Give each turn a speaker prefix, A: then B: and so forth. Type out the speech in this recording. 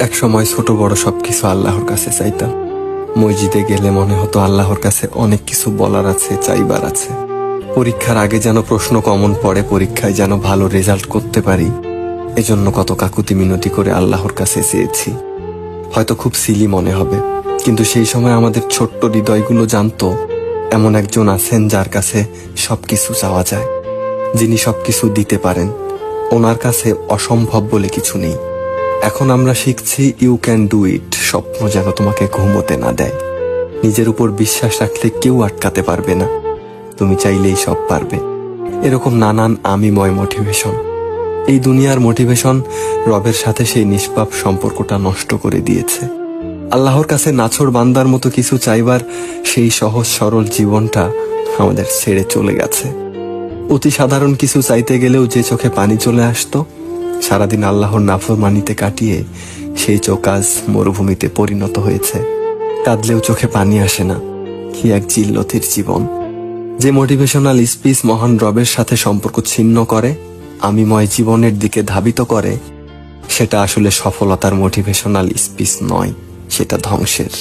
A: এক সময় ছোট বড় সবকিছু আল্লাহর কাছে চাইতাম। মসজিদে গেলে মনে হতো আল্লাহর কাছে অনেক কিছু বলার আছে, চাইবার আছে। পরীক্ষার আগে যেন প্রশ্ন কমন পড়ে, পরীক্ষায় যেন ভালো রেজাল্ট করতে পারি, এজন্য কত কাকুতি মিনতি করে আল্লাহর কাছে চেয়েছি। হয়তো খুব সিলি মনে হবে, কিন্তু সেই সময় আমাদের ছোট্ট হৃদয়গুলো জানতো এমন একজন আছেন যার কাছে সবকিছু চাওয়া যায়, যিনি সবকিছু দিতে পারেন। ওনার কাছে অসম্ভব বলে কিছু নেই। এখন আমরা শিখছি ইউ ক্যান ডু ইট। স্বপ্ন যেন তোমাকে ঘুমোতে না দেয়। নিজের উপর বিশ্বাস রাখলে কেউ আটকাতে পারবে না, তুমি চাইলেই সব পারবে। এরকম নানান আমিময় মোটিভেশন। এই দুনিয়ার মোটিভেশন রবের সাথে সেই নিষ্পাপ সম্পর্কটা নষ্ট করে দিয়েছে। আল্লাহর কাছে নাছোড় বান্দার মতো কিছু চাইবার সেই সহজ সরল জীবনটা আমাদের ছেড়ে চলে গেছে। অতি সাধারণ কিছু চাইতে গেলেও যে চোখে পানি চলে আসতো, সারাদিন আল্লাহর নাফরমানিতে কাটিয়ে সেই চোখ আজ মরুভূমিতে পরিণত হয়েছে। কাঁদলেও চোখে পানি আসে না। কি এক জিল্লতির জীবন। যে মোটিভেশনাল স্পিচ মহান রবের সাথে সম্পর্ক ছিন্ন করে, আমিময় জীবনের দিকে ধাবিত করে, সেটা আসলে সফলতার মোটিভেশনাল স্পিচ নয়, সেটা ধ্বংসের।